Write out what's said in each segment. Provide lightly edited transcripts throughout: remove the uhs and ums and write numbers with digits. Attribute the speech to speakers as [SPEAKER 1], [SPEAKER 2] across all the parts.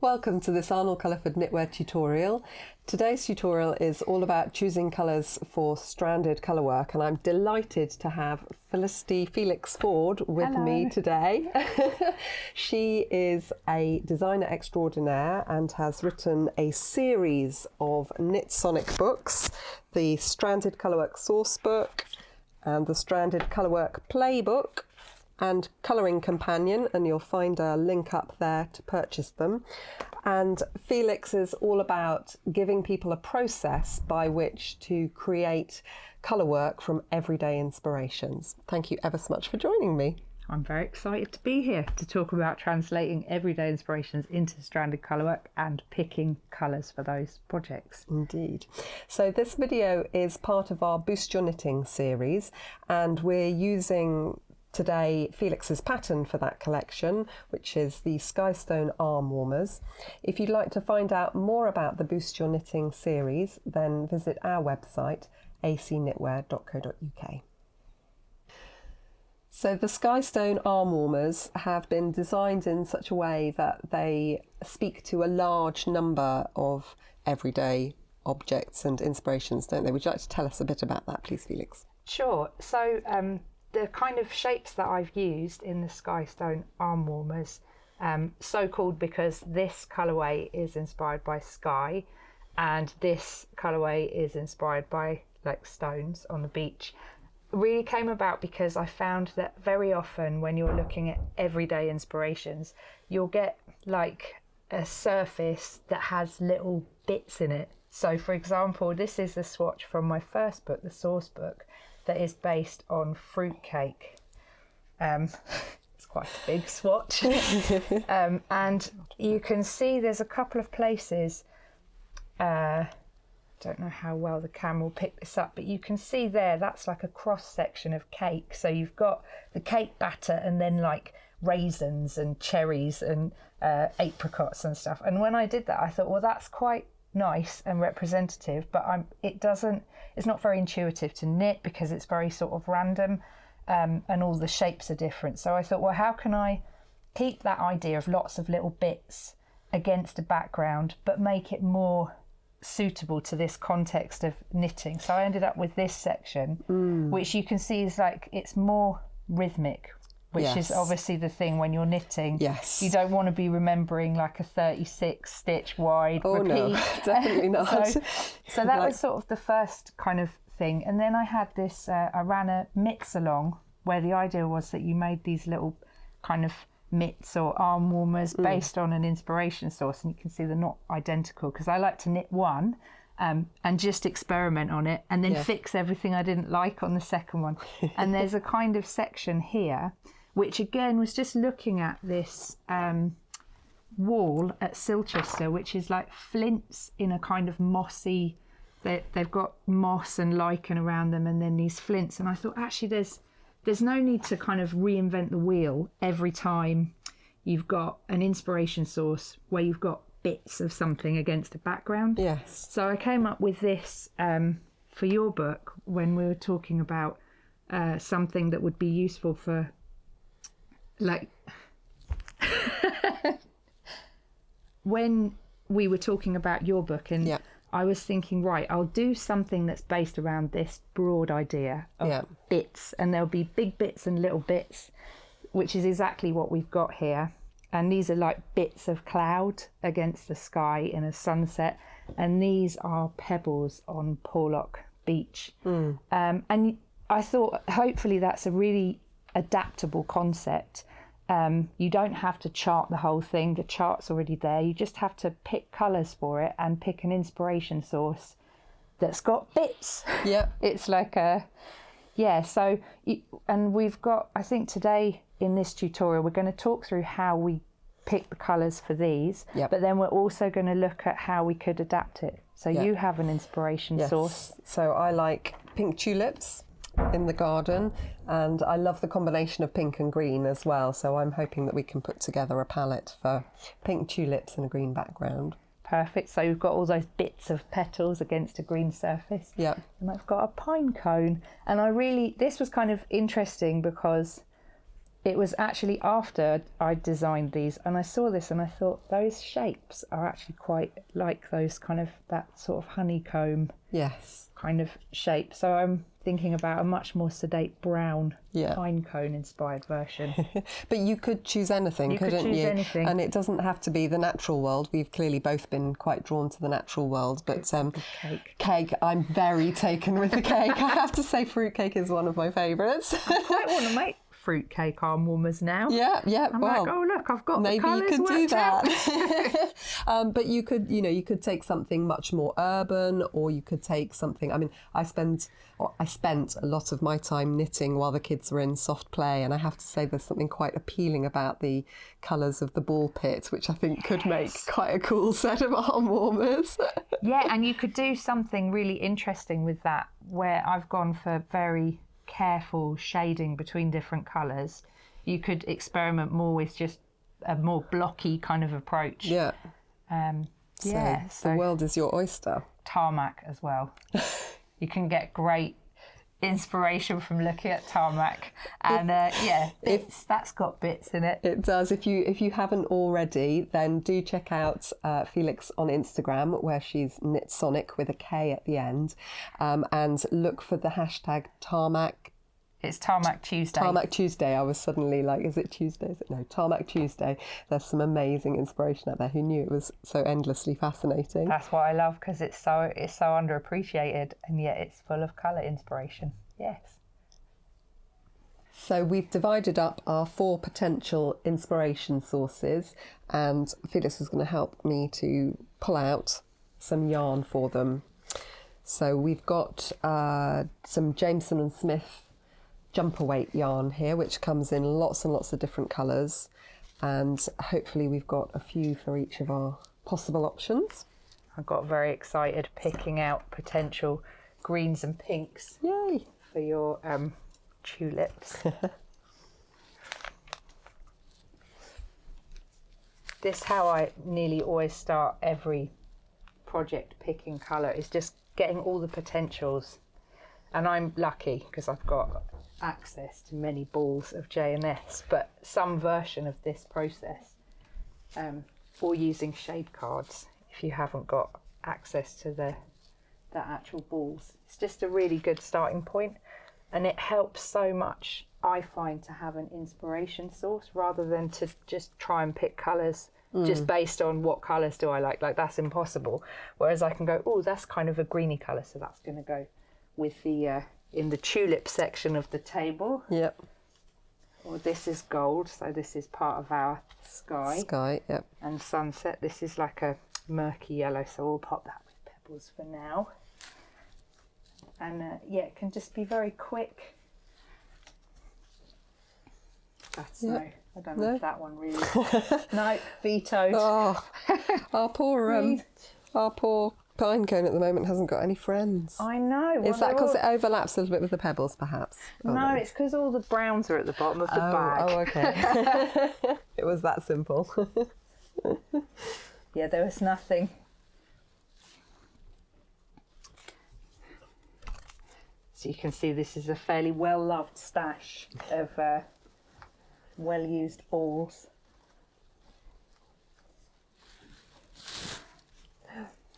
[SPEAKER 1] Welcome to this Arnall-Culliford knitwear tutorial. Today's tutorial is all about choosing colours for stranded colour work, and I'm delighted to have Felicity Felix Ford with me today. She is a designer extraordinaire and has written a series of Knit Sonic books, the Stranded Colourwork Source Book and the Stranded Colourwork Playbook and Colouring Companion, and you'll find a link up there to purchase them. And Felix is all about giving people a process by which to create colour work from everyday inspirations. Thank you ever so much for joining me.
[SPEAKER 2] I'm very excited to be here to talk about translating everyday inspirations into stranded colourwork and picking colours for those projects.
[SPEAKER 1] Indeed. So this video is part of our Boost Your Knitting series, and we're using today Felix's pattern for that collection, which is the Skystone arm warmers. If you'd like to find out more about the Boost Your Knitting series, then visit our website acknitwear.co.uk. So the Skystone arm warmers have been designed in such a way that they speak to a large number of everyday objects and inspirations, don't they? Would you like to tell us a bit about that, please, Felix?
[SPEAKER 2] Sure. So the kind of shapes that I've used in the Skystone arm warmers, so called because this colourway is inspired by sky and this colourway is inspired by like stones on the beach, really came about because I found that very often when you're looking at everyday inspirations, you'll get like a surface that has little bits in it. So for example, this is the swatch from my first book, the source book, that is based on fruitcake. It's quite a big swatch. And you can see there's a couple of places, don't know how well the camera will pick this up, but you can see there, that's like a cross section of cake. So you've got the cake batter and then like raisins and cherries and apricots and stuff. And when I did that, I thought, well, that's quite nice and representative, but it's not very intuitive to knit because it's very sort of random, and all the shapes are different. So I thought, well, how can I keep that idea of lots of little bits against a background but make it more suitable to this context of knitting? So I ended up with this section, which you can see is like, it's more rhythmic, which is obviously the thing when you're knitting.
[SPEAKER 1] Yes.
[SPEAKER 2] You don't want to be remembering like a 36 stitch wide repeat.
[SPEAKER 1] No, definitely not.
[SPEAKER 2] So that was sort of the first kind of thing. And then I had this, I ran a mitts along where the idea was that you made these little kind of mitts or arm warmers based on an inspiration source. And you can see they're not identical because I like to knit one and just experiment on it and then fix everything I didn't like on the second one. And there's a kind of section here which again was just looking at this wall at Silchester, which is like flints in a kind of mossy, they've got moss and lichen around them and then these flints. And I thought, actually, there's no need to kind of reinvent the wheel every time you've got an inspiration source where you've got bits of something against a background.
[SPEAKER 1] Yes.
[SPEAKER 2] So I came up with this for your book when we were talking about something that would be useful for like when we were talking about your book, and I was thinking, right, I'll do something that's based around this broad idea of bits, and there'll be big bits and little bits, which is exactly what we've got here. And these are like bits of cloud against the sky in a sunset, and these are pebbles on Porlock Beach. And I thought hopefully that's a really adaptable concept. You don't have to chart the whole thing, the chart's already there. You just have to pick colours for it and pick an inspiration source that's got bits.
[SPEAKER 1] Yeah.
[SPEAKER 2] It's like so and we've got, I think today in this tutorial we're going to talk through how we pick the colours for these, but then we're also going to look at how we could adapt it. So you have an inspiration source.
[SPEAKER 1] So I like pink tulips in the garden, and I love the combination of pink and green as well, so I'm hoping that we can put together a palette for pink tulips and a green background.
[SPEAKER 2] Perfect. So you've got all those bits of petals against a green surface.
[SPEAKER 1] Yeah.
[SPEAKER 2] And I've got a pine cone, and this was kind of interesting because it was actually after I designed these, and I saw this and I thought those shapes are actually quite like those kind of, that sort of honeycomb
[SPEAKER 1] Yes.
[SPEAKER 2] kind of shape. So I'm thinking about a much more sedate brown
[SPEAKER 1] Yeah.
[SPEAKER 2] pine cone inspired version.
[SPEAKER 1] But you could choose anything,
[SPEAKER 2] You could
[SPEAKER 1] couldn't
[SPEAKER 2] choose
[SPEAKER 1] you?
[SPEAKER 2] anything.
[SPEAKER 1] And it doesn't have to be the natural world. We've clearly both been quite drawn to the natural world. But cake, I'm very taken with the cake. I have to say fruitcake is one of my favourites.
[SPEAKER 2] I quite want to make fruitcake arm warmers now.
[SPEAKER 1] Yeah.
[SPEAKER 2] I'm
[SPEAKER 1] Well,
[SPEAKER 2] like, oh look, I've got
[SPEAKER 1] maybe
[SPEAKER 2] the
[SPEAKER 1] you
[SPEAKER 2] colours
[SPEAKER 1] could do
[SPEAKER 2] worked out.
[SPEAKER 1] that. But you could take something much more urban, or you could take something. I mean, I spent a lot of my time knitting while the kids were in soft play, and I have to say there's something quite appealing about the colours of the ball pit, which I think could make quite a cool set of arm warmers.
[SPEAKER 2] Yeah, and you could do something really interesting with that, where I've gone for very careful shading between different colours. You could experiment more with just a more blocky kind of approach.
[SPEAKER 1] Yeah.
[SPEAKER 2] So
[SPEAKER 1] the world is your oyster.
[SPEAKER 2] Tarmac as well. You can get great inspiration from looking at tarmac, and that's got bits in it.
[SPEAKER 1] It does. If you haven't already, then do check out Felix on Instagram, where she's Knit Sonic with a K at the end, and look for the hashtag tarmac.
[SPEAKER 2] It's Tarmac Tuesday.
[SPEAKER 1] Tarmac Tuesday. I was suddenly like, is it Tuesday? Is it? No, Tarmac Tuesday. There's some amazing inspiration out there. Who knew it was so endlessly fascinating?
[SPEAKER 2] That's what I love, because it's so underappreciated, and yet it's full of colour inspiration. Yes.
[SPEAKER 1] So we've divided up our 4 potential inspiration sources, and Felix is going to help me to pull out some yarn for them. So we've got some Jameson and Smith jumper weight yarn here, which comes in lots and lots of different colours, and hopefully we've got a few for each of our possible options.
[SPEAKER 2] I got very excited picking out potential greens and pinks.
[SPEAKER 1] Yay!
[SPEAKER 2] For your tulips. This is how I nearly always start every project picking colour, is just getting all the potentials, and I'm lucky because I've got access to many balls of J&S, but some version of this process, or using shade cards if you haven't got access to the actual balls, it's just a really good starting point, and it helps so much, I find, to have an inspiration source rather than to just try and pick colours just based on what colours do I like that's impossible. Whereas I can go, oh, that's kind of a greeny colour, so that's going to go with the in the tulip section of the table.
[SPEAKER 1] Yep.
[SPEAKER 2] Or this is gold, so this is part of our sky.
[SPEAKER 1] Sky, yep.
[SPEAKER 2] And sunset, this is like a murky yellow, so we'll pop that with Pebbles for now. And it can just be very quick. That's no, I don't know if that one really. No, vetoed.
[SPEAKER 1] Oh, our poor pine cone at the moment hasn't got any friends.
[SPEAKER 2] I know.
[SPEAKER 1] Is that because it overlaps a little bit with the pebbles, perhaps?
[SPEAKER 2] No, it's because all the browns are at the bottom of the bag.
[SPEAKER 1] Oh, okay. It was that simple.
[SPEAKER 2] Yeah, there was nothing. So you can see this is a fairly well-loved stash of well-used balls.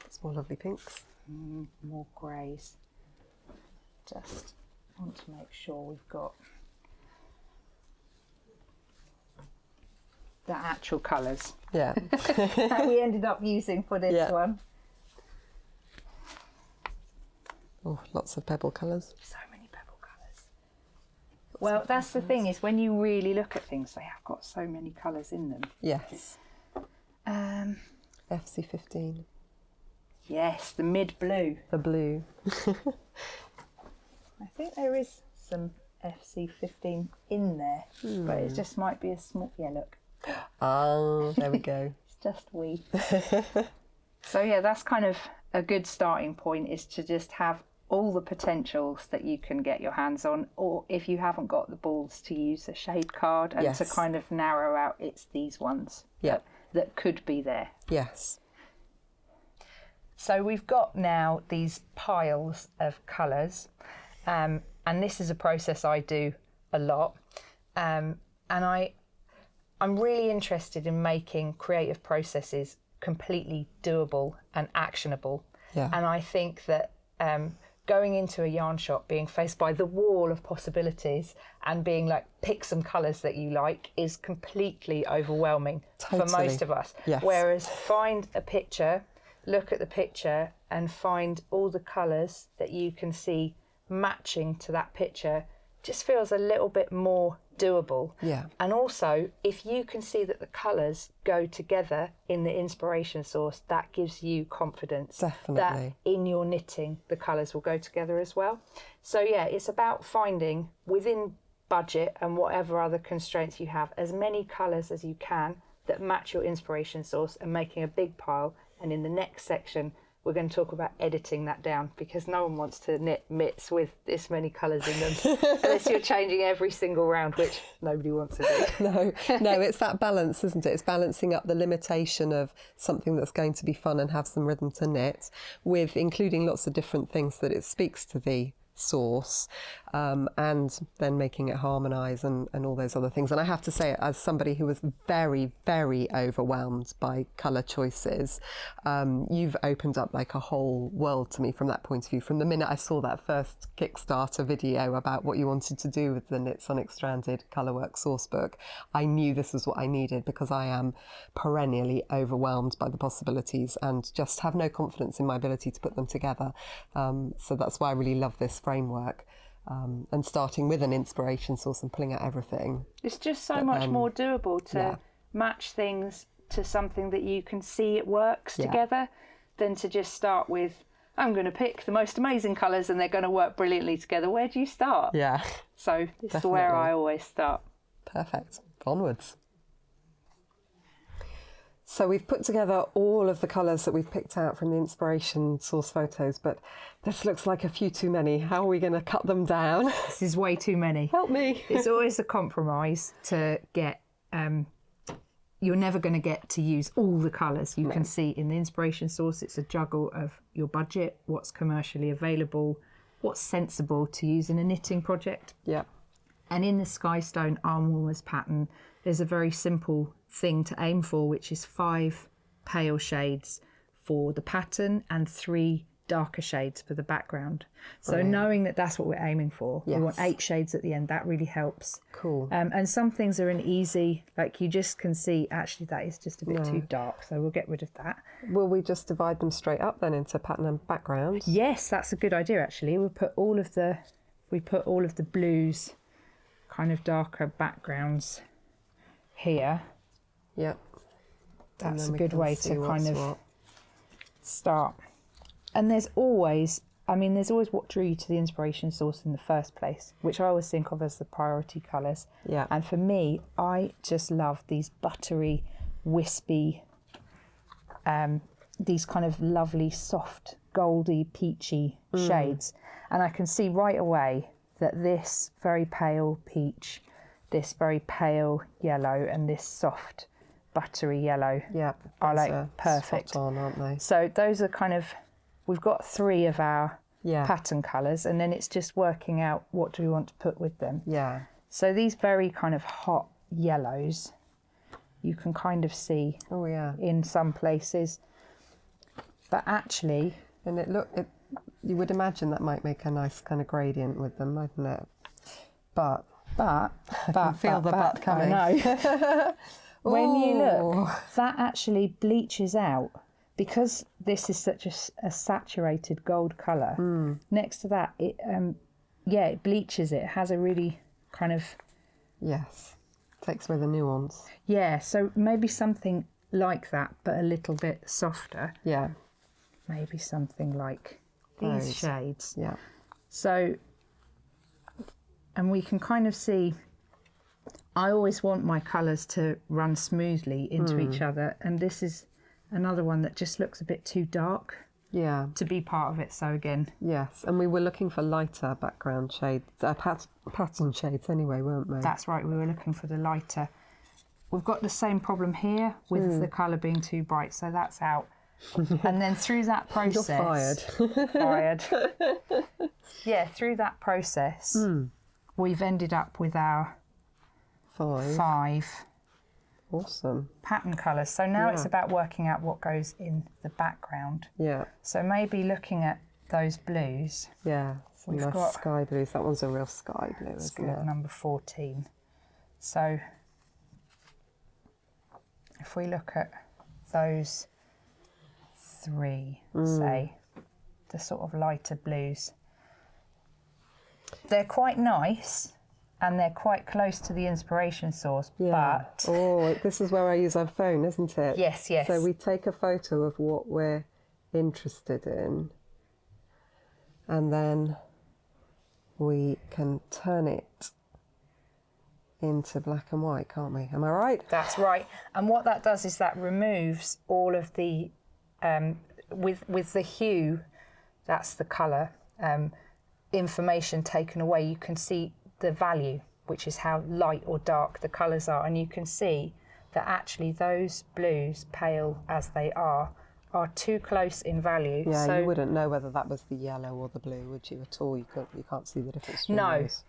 [SPEAKER 1] Some more lovely pinks.
[SPEAKER 2] More greys. Just want to make sure we've got the actual colours
[SPEAKER 1] Yeah.
[SPEAKER 2] that we ended up using for this one.
[SPEAKER 1] Oh, lots of pebble colours.
[SPEAKER 2] So many pebble colours. Well, that's the thing, is when you really look at things, they have got so many colours in them.
[SPEAKER 1] Yes. FC15.
[SPEAKER 2] Yes, the mid-blue.
[SPEAKER 1] The blue.
[SPEAKER 2] I think there is some FC15 in there, but it just might be a small... Yeah, look.
[SPEAKER 1] Oh, there we go.
[SPEAKER 2] It's just wee. So yeah, that's kind of a good starting point, is to just have all the potentials that you can get your hands on, or if you haven't got the balls, to use a shade card and to kind of narrow out, it's these ones that could be there.
[SPEAKER 1] Yes.
[SPEAKER 2] So we've got now these piles of colours, and this is a process I do a lot. I'm really interested in making creative processes completely doable and actionable.
[SPEAKER 1] Yeah.
[SPEAKER 2] And I think that going into a yarn shop, being faced by the wall of possibilities and being like, pick some colours that you like, is completely overwhelming for most of us.
[SPEAKER 1] Yes.
[SPEAKER 2] Whereas find a picture, look at the picture and find all the colours that you can see matching to that picture just feels a little bit more doable.
[SPEAKER 1] Yeah.
[SPEAKER 2] And also, if you can see that the colours go together in the inspiration source, that gives you confidence.
[SPEAKER 1] Definitely.
[SPEAKER 2] That in your knitting, the colours will go together as well. So yeah, it's about finding within budget and whatever other constraints you have, as many colours as you can that match your inspiration source and making a big pile. And in the next section, we're going to talk about editing that down, because no one wants to knit mitts with this many colours in them unless you're changing every single round, which nobody wants to do.
[SPEAKER 1] No, it's that balance, isn't it? It's balancing up the limitation of something that's going to be fun and have some rhythm to knit with including lots of different things that it speaks to the source, and then making it harmonise and all those other things. And I have to say, as somebody who was very, very overwhelmed by colour choices, you've opened up like a whole world to me from that point of view. From the minute I saw that first Kickstarter video about what you wanted to do with the Knit Sonic Stranded Colourwork sourcebook, I knew this was what I needed, because I am perennially overwhelmed by the possibilities and just have no confidence in my ability to put them together. So that's why I really love this framework, and starting with an inspiration source and pulling out everything.
[SPEAKER 2] It's just so much more doable to match things to something that you can see it works together, than to just start with, I'm going to pick the most amazing colours and they're going to work brilliantly together. Where do you start?
[SPEAKER 1] Yeah.
[SPEAKER 2] So this is where I always start.
[SPEAKER 1] Perfect. Onwards. So we've put together all of the colours that we've picked out from the inspiration source photos, but this looks like a few too many. How are we going to cut them down?
[SPEAKER 2] This is way too many.
[SPEAKER 1] Help me.
[SPEAKER 2] It's always a compromise to get, you're never going to get to use all the colours you can see in the inspiration source. It's a juggle of your budget, what's commercially available, what's sensible to use in a knitting project.
[SPEAKER 1] Yeah.
[SPEAKER 2] And in the Skystone Arm Warmers pattern, there's a very simple thing to aim for, which is 5 pale shades for the pattern and 3 darker shades for the background. So knowing that that's what we're aiming for, we want 8 shades at the end, that really helps.
[SPEAKER 1] Cool.
[SPEAKER 2] And some things are an easy, like you just can see, actually that is just a bit too dark, so we'll get rid of that.
[SPEAKER 1] Will we just divide them straight up then into pattern and background?
[SPEAKER 2] Yes, that's a good idea actually. We put all of the blues, kind of darker backgrounds here.
[SPEAKER 1] Yep.
[SPEAKER 2] That's a good way to kind of start. And there's always what drew you to the inspiration source in the first place, which I always think of as the priority colours.
[SPEAKER 1] Yeah.
[SPEAKER 2] And for me, I just love these buttery, wispy, these kind of lovely, soft, goldy, peachy shades. And I can see right away that this very pale peach, this very pale yellow, and this soft buttery yellow are like perfect.
[SPEAKER 1] Spot on, aren't they?
[SPEAKER 2] So those are kind of, we've got 3 of our pattern colours, and then it's just working out what do we want to put with them.
[SPEAKER 1] Yeah.
[SPEAKER 2] So these very kind of hot yellows, you can kind of see in some places, but actually,
[SPEAKER 1] and you would imagine that might make a nice kind of gradient with them, mightn't it? But I can feel the but coming.
[SPEAKER 2] I know. When you look, that actually bleaches out, because this is such a saturated gold colour. Next to that, it bleaches it. It has a really kind of...
[SPEAKER 1] Yes, takes away the nuance.
[SPEAKER 2] Yeah, so maybe something like that, but a little bit softer.
[SPEAKER 1] Yeah.
[SPEAKER 2] Maybe something like these shades.
[SPEAKER 1] Yeah.
[SPEAKER 2] So, and we can kind of see, I always want my colours to run smoothly into each other, and this is another one that just looks a bit too dark to be part of it. So again,
[SPEAKER 1] yes, and we were looking for lighter background shades, pattern shades anyway, weren't we?
[SPEAKER 2] That's right, we were looking for the lighter. We've got the same problem here with the colour being too bright, so that's out. And then through that process...
[SPEAKER 1] You're fired.
[SPEAKER 2] Yeah, through that process, we've ended up with our
[SPEAKER 1] 5 awesome
[SPEAKER 2] pattern colours. So now it's about working out what goes in the background.
[SPEAKER 1] Yeah.
[SPEAKER 2] So maybe looking at those blues.
[SPEAKER 1] Yeah, some
[SPEAKER 2] We've
[SPEAKER 1] nice
[SPEAKER 2] got
[SPEAKER 1] sky blues. That one's a real sky blue, isn't it?
[SPEAKER 2] Number 14. So if we look at those 3, say, the sort of lighter blues, they're quite nice and they're quite close to the inspiration source, but...
[SPEAKER 1] Oh, this is where I use our phone, isn't it?
[SPEAKER 2] Yes, yes.
[SPEAKER 1] So we take a photo of what we're interested in and then we can turn it into black and white, can't we? Am I right?
[SPEAKER 2] That's right. And what that does is that removes all of the, with the hue, that's the colour, information taken away. You can see the value, which is how light or dark the colours are. And you can see that actually those blues, pale as they are too close in value.
[SPEAKER 1] Yeah,
[SPEAKER 2] so,
[SPEAKER 1] you wouldn't know whether that was the yellow or the blue, would you, at all? You can't see the difference between those.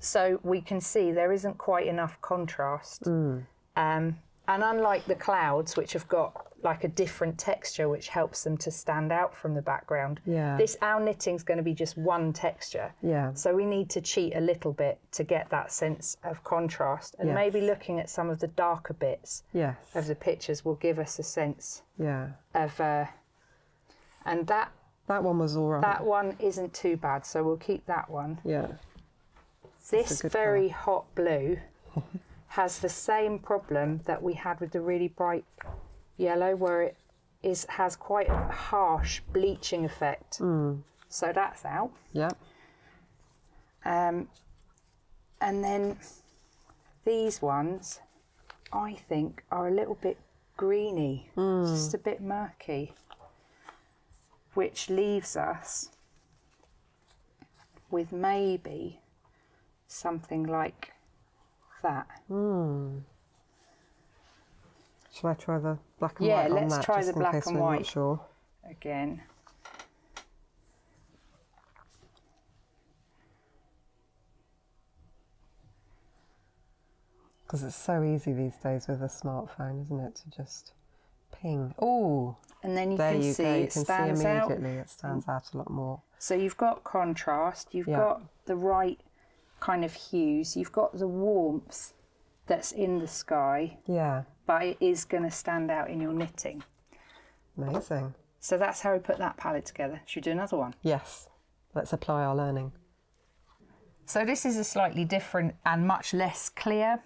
[SPEAKER 2] So we can see there isn't quite enough contrast. And unlike the clouds, which have got like a different texture, which helps them to stand out from the background, our knitting's going to be just one texture.
[SPEAKER 1] Yeah.
[SPEAKER 2] So we need to cheat a little bit to get that sense of contrast. And maybe looking at some of the darker bits of the pictures will give us a sense of... and that
[SPEAKER 1] one was all right.
[SPEAKER 2] That one isn't too bad, so we'll keep that one.
[SPEAKER 1] Yeah.
[SPEAKER 2] This very hot blue has the same problem that we had with the really bright yellow, where it has quite a harsh bleaching effect. So that's out.
[SPEAKER 1] Yeah.
[SPEAKER 2] And then these ones, I think, are a little bit greeny, just a bit murky, which leaves us with maybe something like that.
[SPEAKER 1] Shall I try the black and white on that?
[SPEAKER 2] Yeah, let's try the black and white
[SPEAKER 1] sure.
[SPEAKER 2] again.
[SPEAKER 1] Because it's so easy these days with a smartphone, isn't it, to just ping. Oh,
[SPEAKER 2] and then you
[SPEAKER 1] there
[SPEAKER 2] can
[SPEAKER 1] you
[SPEAKER 2] see
[SPEAKER 1] go. You
[SPEAKER 2] it
[SPEAKER 1] can
[SPEAKER 2] stands
[SPEAKER 1] see
[SPEAKER 2] out.
[SPEAKER 1] immediately. It stands out a lot more.
[SPEAKER 2] So you've got contrast, you've got the right kind of hues, you've got the warmth that's in the sky, but it is going to stand out in your knitting.
[SPEAKER 1] Amazing.
[SPEAKER 2] So that's how we put that palette together. Should we do another one?
[SPEAKER 1] Yes, let's apply our learning.
[SPEAKER 2] So this is a slightly different and much less clear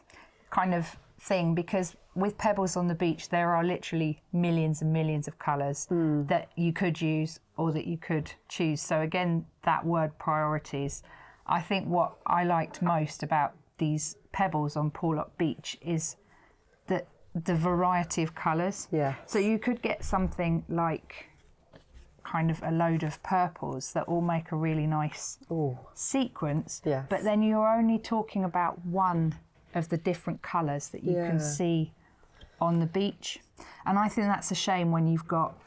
[SPEAKER 2] kind of thing, because with Pebbles on the Beach there are literally millions and millions of colours that you could use or that you could choose. So again, that word priorities. I think what I liked most about these Pebbles on Porlock Beach is that the variety of colours.
[SPEAKER 1] Yeah.
[SPEAKER 2] So you could get something like kind of a load of purples that all make a really nice sequence.
[SPEAKER 1] Yes.
[SPEAKER 2] But then you're only talking about one of the different colours that you can see on the beach. And I think that's a shame when you've got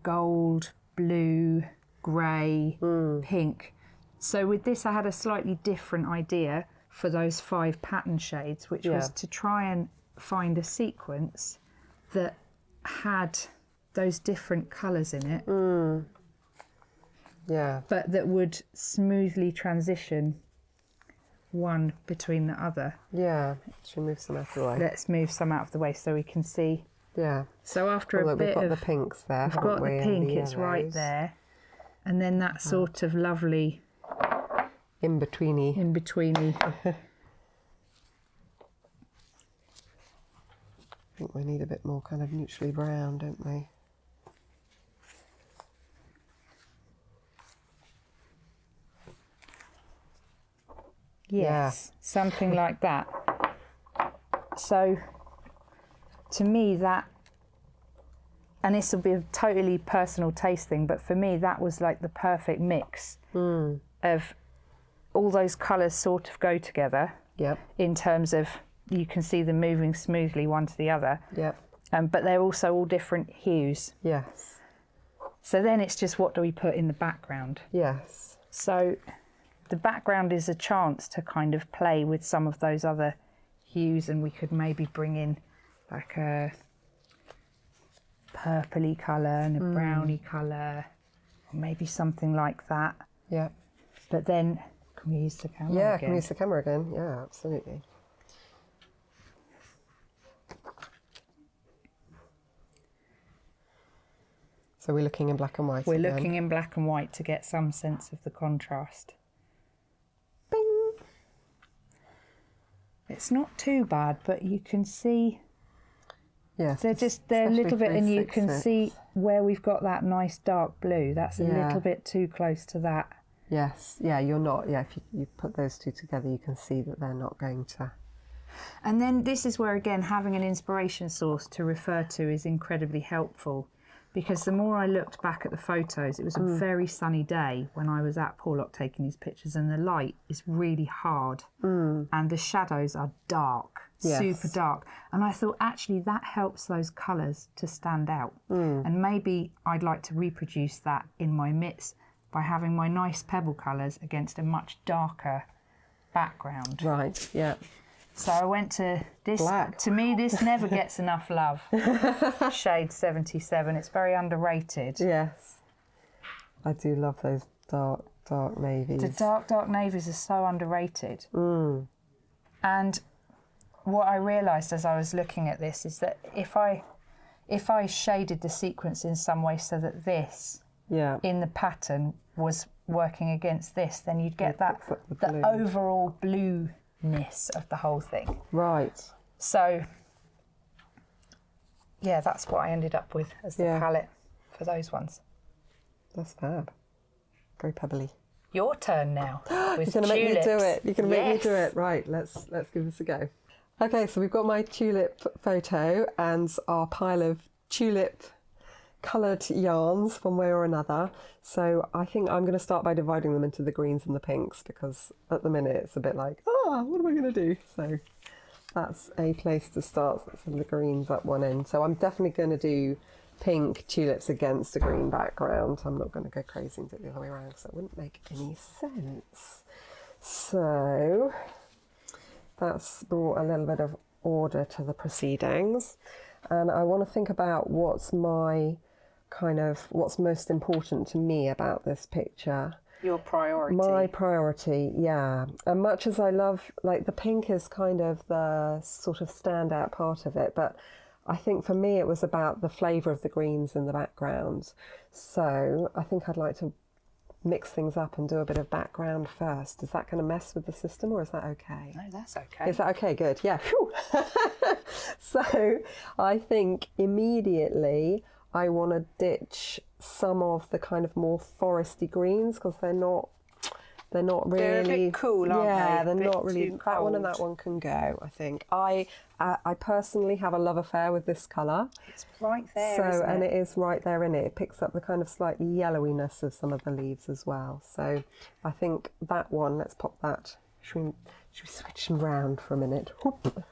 [SPEAKER 2] gold, blue, grey, pink. So with this, I had a slightly different idea for those 5 pattern shades, which was to try and find a sequence that had those different colours in it.
[SPEAKER 1] Yeah.
[SPEAKER 2] But that would smoothly transition one between the other.
[SPEAKER 1] Yeah. Should we move some out of the way?
[SPEAKER 2] Let's move some out of the way so we can see.
[SPEAKER 1] Yeah.
[SPEAKER 2] So after a bit
[SPEAKER 1] we've got
[SPEAKER 2] of...
[SPEAKER 1] the pinks there,
[SPEAKER 2] We've
[SPEAKER 1] haven't
[SPEAKER 2] got
[SPEAKER 1] we?
[SPEAKER 2] the pink, it's right there. And then that sort of lovely...
[SPEAKER 1] In-betweeny.
[SPEAKER 2] In-betweeny.
[SPEAKER 1] I think we need a bit more kind of neutrally brown, don't we?
[SPEAKER 2] Yes, something like that. So, to me that, and this will be a totally personal taste thing, but for me that was like the perfect mix of all those colours sort of go together.
[SPEAKER 1] Yep.
[SPEAKER 2] In terms of, you can see them moving smoothly one to the other.
[SPEAKER 1] Yep.
[SPEAKER 2] But they're also all different hues.
[SPEAKER 1] Yes.
[SPEAKER 2] So then it's just, what do we put in the background?
[SPEAKER 1] Yes.
[SPEAKER 2] So the background is a chance to kind of play with some of those other hues, and we could maybe bring in like a purpley colour and a browny colour, or maybe something like that.
[SPEAKER 1] Yeah.
[SPEAKER 2] But then, can we use the camera
[SPEAKER 1] Yeah,
[SPEAKER 2] again?
[SPEAKER 1] can we use the camera again? Yeah, absolutely. So we're looking in black and white.
[SPEAKER 2] We're
[SPEAKER 1] again.
[SPEAKER 2] looking in black and white to get some sense of the contrast.
[SPEAKER 1] Bing!
[SPEAKER 2] It's not too bad, but you can see
[SPEAKER 1] Yes.
[SPEAKER 2] they're a little bit, and you can
[SPEAKER 1] 366.
[SPEAKER 2] see where we've got that nice dark blue. That's a
[SPEAKER 1] Yeah.
[SPEAKER 2] little bit too close to that.
[SPEAKER 1] Yes. Yeah, you're not. Yeah, if you put those two together, you can see that they're not going to.
[SPEAKER 2] And then this is where, again, having an inspiration source to refer to is incredibly helpful, because the more I looked back at the photos, it was a very sunny day when I was at Porlock taking these pictures, and the light is really hard and the shadows are dark, super dark. And I thought, actually, that helps those colours to stand out. And maybe I'd like to reproduce that in my mitts by having my nice pebble colours against a much darker background.
[SPEAKER 1] Right. Yeah.
[SPEAKER 2] So I went to this.
[SPEAKER 1] Black.
[SPEAKER 2] To me, this never gets enough love. Shade 77. It's very underrated.
[SPEAKER 1] Yes. I do love those dark navies.
[SPEAKER 2] The dark navies are so underrated. And what I realised as I was looking at this is that if I shaded the sequence in some way so that this
[SPEAKER 1] Yeah.
[SPEAKER 2] in the pattern was working against this, then you'd get that
[SPEAKER 1] picks up the
[SPEAKER 2] the
[SPEAKER 1] blue.
[SPEAKER 2] overall blueness of the whole thing.
[SPEAKER 1] Right.
[SPEAKER 2] So yeah, that's what I ended up with as the palette for those ones.
[SPEAKER 1] That's fab. Very pebbly.
[SPEAKER 2] Your turn now. With
[SPEAKER 1] You're going to make me do
[SPEAKER 2] tulips.
[SPEAKER 1] it. You're going to make me do
[SPEAKER 2] Yes.
[SPEAKER 1] it. Right, let's give this a go. Okay, so we've got my tulip photo and our pile of tulip coloured yarns one way or another. So I think I'm going to start by dividing them into the greens and the pinks, because at the minute it's a bit like, what am I going to do? So that's a place to start. Some of the greens at one end. So I'm definitely going to do pink tulips against a green background. I'm not going to go crazy and do it the other way around, because that wouldn't make any sense. So that's brought a little bit of order to the proceedings, and I want to think about what's most important to me about this picture.
[SPEAKER 2] Your priority.
[SPEAKER 1] My priority, yeah. And much as I love, like, the pink is kind of the sort of standout part of it, but I think for me it was about the flavour of the greens in the background. So I think I'd like to mix things up and do a bit of background first. Is that going to mess with the system, or is that okay?
[SPEAKER 2] No, that's okay.
[SPEAKER 1] Is that okay? Good. Yeah. Phew. So I think immediately I want to ditch some of the kind of more foresty greens, because they're not really.
[SPEAKER 2] They're a bit cool, aren't they?
[SPEAKER 1] Yeah, they're
[SPEAKER 2] Bit
[SPEAKER 1] not really.
[SPEAKER 2] too
[SPEAKER 1] That one and
[SPEAKER 2] cold.
[SPEAKER 1] that one can go, I think. I personally have a love affair with this colour.
[SPEAKER 2] It's right there,
[SPEAKER 1] So,
[SPEAKER 2] isn't
[SPEAKER 1] and
[SPEAKER 2] it?
[SPEAKER 1] it is right there in it. It picks up the kind of slightly yellowiness of some of the leaves as well. So I think that one, let's pop that. Should we switch them round for a minute? Whoop.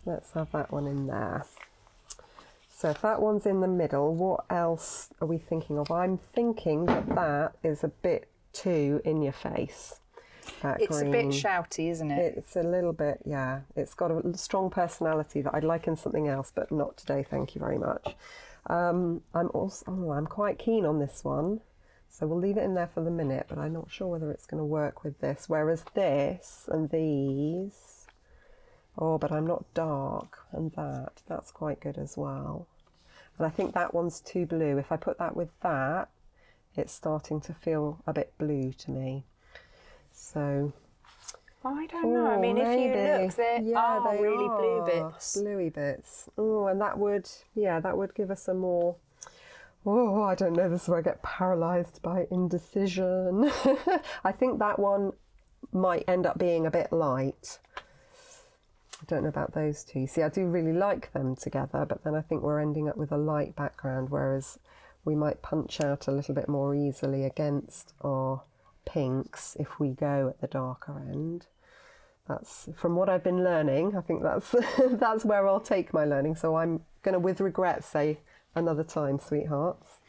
[SPEAKER 1] Let's have that one in there. So if that one's in the middle, what else are we thinking of? I'm thinking that is a bit too in your face. That
[SPEAKER 2] It's a bit
[SPEAKER 1] green.
[SPEAKER 2] shouty, isn't it?
[SPEAKER 1] It's a little bit, yeah. It's got a strong personality that I'd like in something else, but not today, thank you very much. I'm quite keen on this one, so we'll leave it in there for the minute, but I'm not sure whether it's going to work with this. Whereas this and these, but I'm not dark, and that's quite good as well. And I think that one's too blue. If I put that with that, it's starting to feel a bit blue to me. So
[SPEAKER 2] I don't know. I mean, if you look, there are
[SPEAKER 1] they
[SPEAKER 2] really blue
[SPEAKER 1] are
[SPEAKER 2] bits.
[SPEAKER 1] bluey bits. Oh, and that would give us a more. Oh, I don't know. This is where I get paralysed by indecision. I think that one might end up being a bit light. I don't know about those two. See, I do really like them together, but then I think we're ending up with a light background, whereas we might punch out a little bit more easily against our pinks if we go at the darker end. That's from what I've been learning. I think that's that's where I'll take my learning. So I'm going to, with regret, say another time, sweethearts.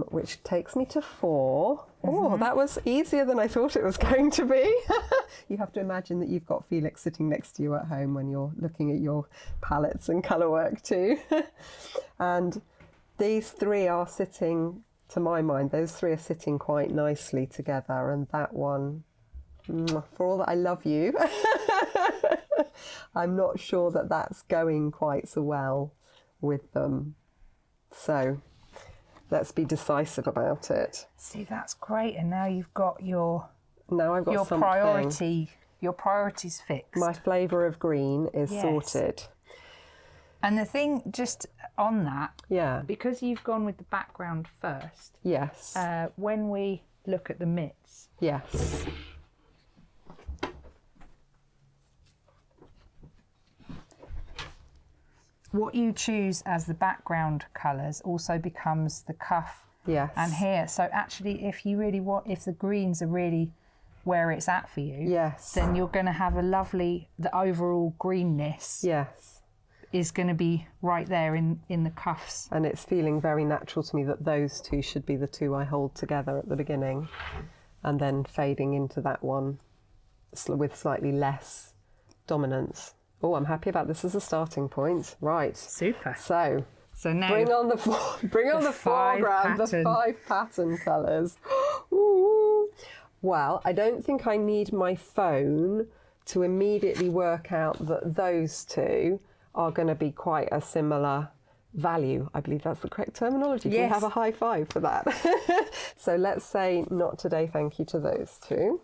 [SPEAKER 1] which takes me to 4. Oh, that was easier than I thought it was going to be. You have to imagine that you've got Felix sitting next to you at home when you're looking at your palettes and Colourwork too. And these 3 are sitting, to my mind, those 3 are sitting quite nicely together. And that one, for all that I love you, I'm not sure that that's going quite so well with them. So let's be decisive about it.
[SPEAKER 2] See, that's great. And now you've got your
[SPEAKER 1] I've got something.
[SPEAKER 2] Your priorities fixed.
[SPEAKER 1] My flavour of green is sorted.
[SPEAKER 2] And the thing, just on that, because you've gone with the background first.
[SPEAKER 1] Yes.
[SPEAKER 2] When we look at the mitts.
[SPEAKER 1] Yes.
[SPEAKER 2] What you choose as the background colours also becomes the cuff and here. So actually, if you really want, if the greens are really where it's at for you, then you're going to have the overall greenness is going to be right there in the cuffs.
[SPEAKER 1] And it's feeling very natural to me that those 2 should be the 2 I hold together at the beginning, and then fading into that one with slightly less dominance. Oh, I'm happy about this as a starting point. Right.
[SPEAKER 2] Super.
[SPEAKER 1] So now bring on the foreground, the 5 pattern colours. Well, I don't think I need my phone to immediately work out that those 2 are going to be quite a similar value. I believe that's the correct terminology. Can we have a high five for that? So let's say not today, thank you to those 2.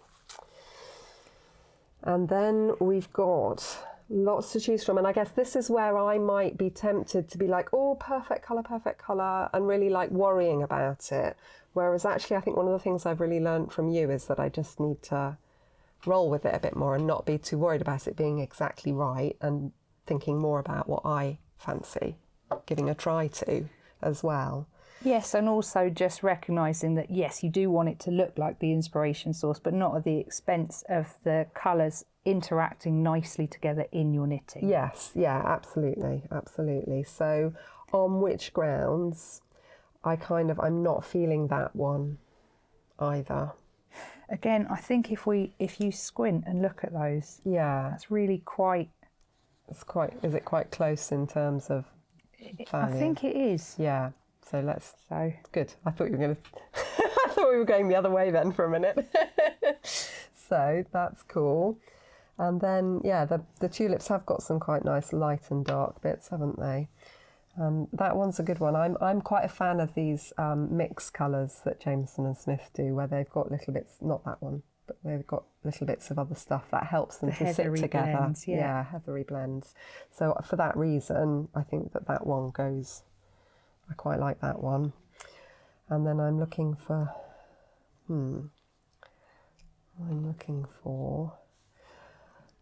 [SPEAKER 1] And then we've got lots to choose from, and I guess this is where I might be tempted to be like, oh, perfect colour, and really like worrying about it. Whereas actually I think one of the things I've really learned from you is that I just need to roll with it a bit more and not be too worried about it being exactly right, and thinking more about what I fancy giving a try to as well.
[SPEAKER 2] Yes, and also just recognising that, yes, you do want it to look like the inspiration source, but not at the expense of the colours interacting nicely together in your knitting.
[SPEAKER 1] Yes, yeah, absolutely. So on which grounds, I'm not feeling that one either.
[SPEAKER 2] Again, I think if you squint and look at those, that's really quite...
[SPEAKER 1] Is it quite close in terms of value?
[SPEAKER 2] I think it is.
[SPEAKER 1] Yeah. So good. I thought you were going to. I thought we were going the other way then for a minute. So that's cool. And then the tulips have got some quite nice light and dark bits, haven't they? That one's a good one. I'm quite a fan of these mixed colours that Jameson and Smith do, where they've got little bits. Not that one, but they've got little bits of other stuff that helps them to sit together.
[SPEAKER 2] Blends,
[SPEAKER 1] heathery blends. So for that reason, I think that one goes. I quite like that one. And then I'm looking for, trying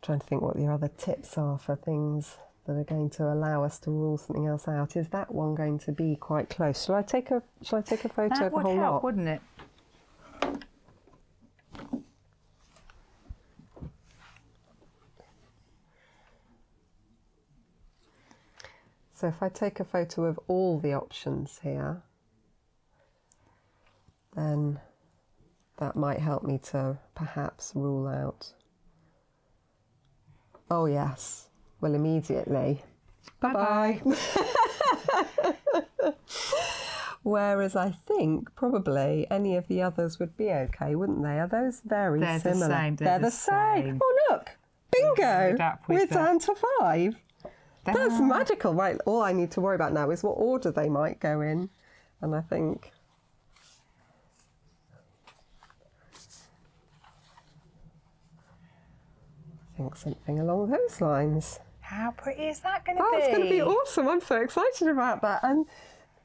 [SPEAKER 1] to think what the other tips are for things that are going to allow us to rule something else out. Is that one going to be quite close? Shall I take a photo of the whole lot?
[SPEAKER 2] That would help, wouldn't it?
[SPEAKER 1] So if I take a photo of all the options here, then that might help me to perhaps rule out. Oh yes, well immediately. Bye-bye. Whereas I think probably any of the others would be okay, wouldn't they? Are those very similar?
[SPEAKER 2] They're the same.
[SPEAKER 1] Oh look, bingo! We're down to 5. That's magical, right? All I need to worry about now is what order they might go in. And I think something along those lines.
[SPEAKER 2] How pretty is that going to be?
[SPEAKER 1] That's going to be awesome. I'm so excited about that. And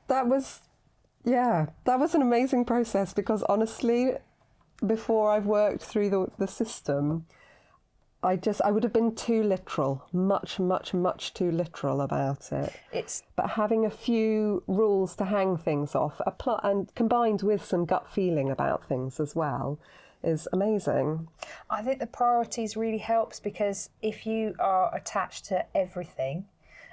[SPEAKER 1] that was an amazing process, because honestly, before I've worked through the system, I would have been too literal, much too literal about it. But having a few rules to hang things off, and combined with some gut feeling about things as well, is amazing.
[SPEAKER 2] I think the priorities really helps, because if you are attached to everything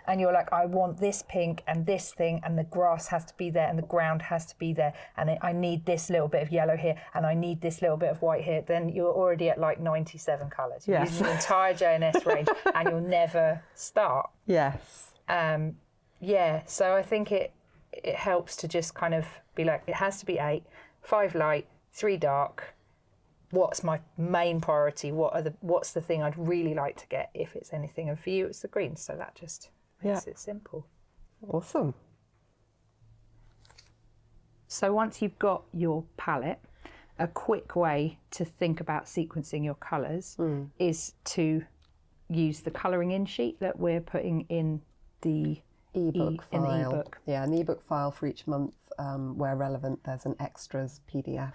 [SPEAKER 2] and you're like, I want this pink and this thing, and the grass has to be there and the ground has to be there, and I need this little bit of yellow here and I need this little bit of white here, then you're already at like 97 colours. You're using the entire JNS range and you'll never start.
[SPEAKER 1] Yes.
[SPEAKER 2] So I think it helps to just kind of be like, it has to be 8, 5 light, 3 dark. What's my main priority? What's the thing I'd really like to get if it's anything? And for you, it's the green. So that just makes it simple.
[SPEAKER 1] Awesome.
[SPEAKER 2] So once you've got your palette, a quick way to think about sequencing your colours is to use the colouring in sheet that we're putting in the
[SPEAKER 1] ebook file.
[SPEAKER 2] In the ebook.
[SPEAKER 1] Yeah, an ebook file for each month. Where relevant, there's an extras PDF.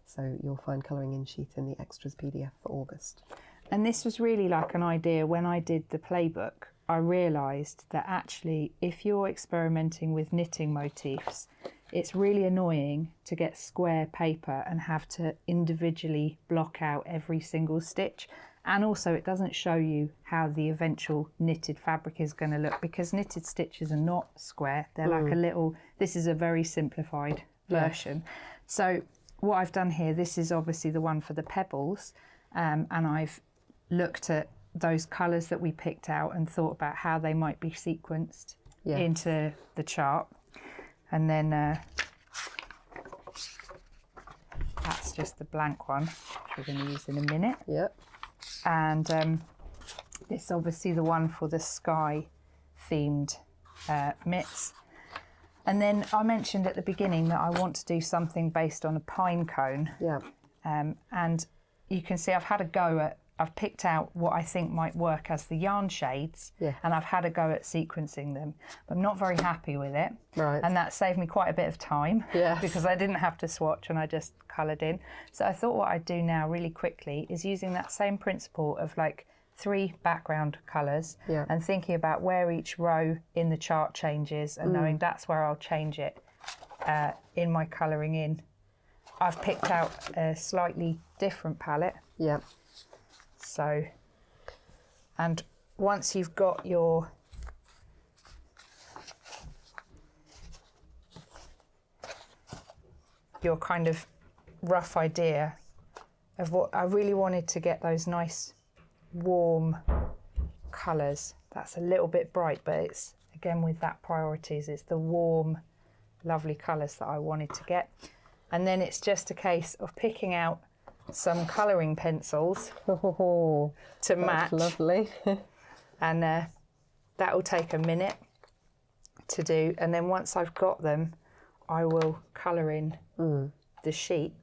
[SPEAKER 1] So you'll find colouring in sheet in the extras PDF for August.
[SPEAKER 2] And this was really like an idea when I did the playbook. I realised that actually if you're experimenting with knitting motifs, it's really annoying to get square paper and have to individually block out every single stitch. And also it doesn't show you how the eventual knitted fabric is going to look, because knitted stitches are not square. They're like a little, this is a very simplified version. So what I've done here, this is obviously the one for the Pebbles, and I've looked at those colours that we picked out and thought about how they might be sequenced into the chart. And then that's just the blank one, which we're going to use in a minute.
[SPEAKER 1] Yep.
[SPEAKER 2] And this obviously the one for the sky themed mitts. And then I mentioned at the beginning that I want to do something based on a pine cone.
[SPEAKER 1] Yeah.
[SPEAKER 2] And you can see I've picked out what I think might work as the yarn shades, and I've had a go at sequencing them. I'm not very happy with it.
[SPEAKER 1] Right.
[SPEAKER 2] And that saved me quite a bit of time because I didn't have to swatch and I just coloured in. So I thought what I'd do now really quickly is using that same principle of like 3 background colours and thinking about where each row in the chart changes and knowing that's where I'll change it in my colouring in. I've picked out a slightly different palette.
[SPEAKER 1] Yeah.
[SPEAKER 2] So, and once you've got your kind of rough idea of what I really wanted to get, those nice warm colours. That's a little bit bright, but it's again with that priorities, it's the warm lovely colours that I wanted to get. And then it's just a case of picking out some colouring pencils to match.
[SPEAKER 1] Lovely.
[SPEAKER 2] And that will take a minute to do. And then once I've got them, I will colour in the sheet,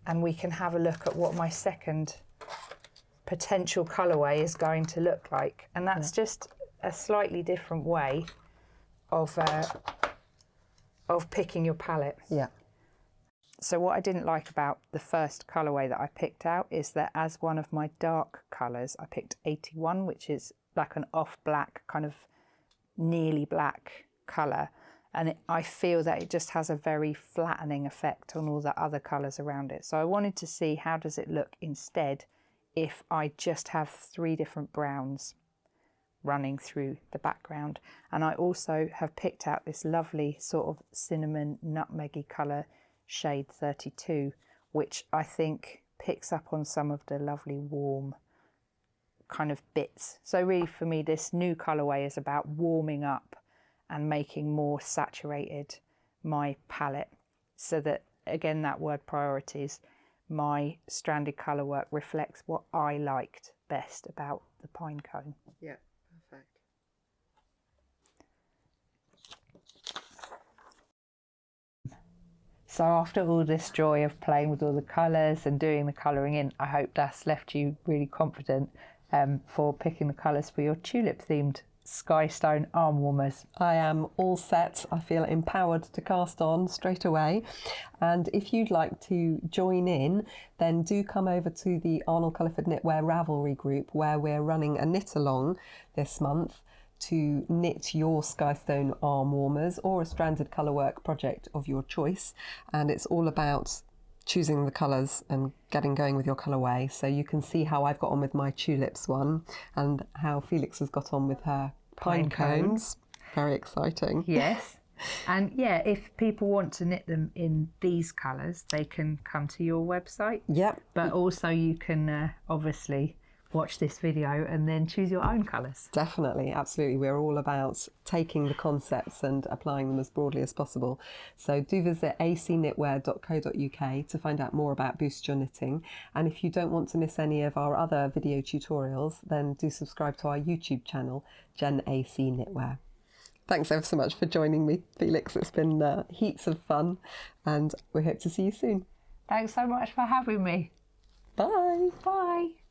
[SPEAKER 2] and we can have a look at what my second potential colourway is going to look like. And that's just a slightly different way of picking your palette.
[SPEAKER 1] Yeah.
[SPEAKER 2] So what I didn't like about the first colourway that I picked out is that as one of my dark colours, I picked 81, which is like an off black, kind of nearly black colour. And I feel that it just has a very flattening effect on all the other colours around it. So I wanted to see how does it look instead if I just have 3 different browns running through the background. And I also have picked out this lovely sort of cinnamon nutmeggy colour, shade 32, which I think picks up on some of the lovely warm kind of bits. So really for me this new colourway is about warming up and making more saturated my palette, so that again that word priorities, my stranded colour work reflects what I liked best about the pine cone.
[SPEAKER 1] Yeah, perfect.
[SPEAKER 2] So after all this joy of playing with all the colours and doing the colouring in, I hope that's left you really confident for picking the colours for your tulip themed Skystone arm warmers.
[SPEAKER 1] I am all set. I feel empowered to cast on straight away. And if you'd like to join in, then do come over to the Arnall-Culliford Knitwear Ravelry group, where we're running a knit along this month to knit your Skystone arm warmers or a stranded colourwork project of your choice. And it's all about choosing the colours and getting going with your colourway. So you can see how I've got on with my Tulips one and how Felix has got on with her pine cones. Very exciting.
[SPEAKER 2] Yes. And yeah, if people want to knit them in these colours, they can come to your website.
[SPEAKER 1] Yep.
[SPEAKER 2] But also you can obviously watch this video and then choose your own colours.
[SPEAKER 1] Definitely, absolutely. We're all about taking the concepts and applying them as broadly as possible. So do visit acknitwear.co.uk to find out more about Boost Your Knitting. And if you don't want to miss any of our other video tutorials, then do subscribe to our YouTube channel, Gen AC Knitwear. Thanks ever so much for joining me, Felix. It's been heaps of fun, and we hope to see you soon.
[SPEAKER 2] Thanks so much for having me.
[SPEAKER 1] Bye.
[SPEAKER 2] Bye.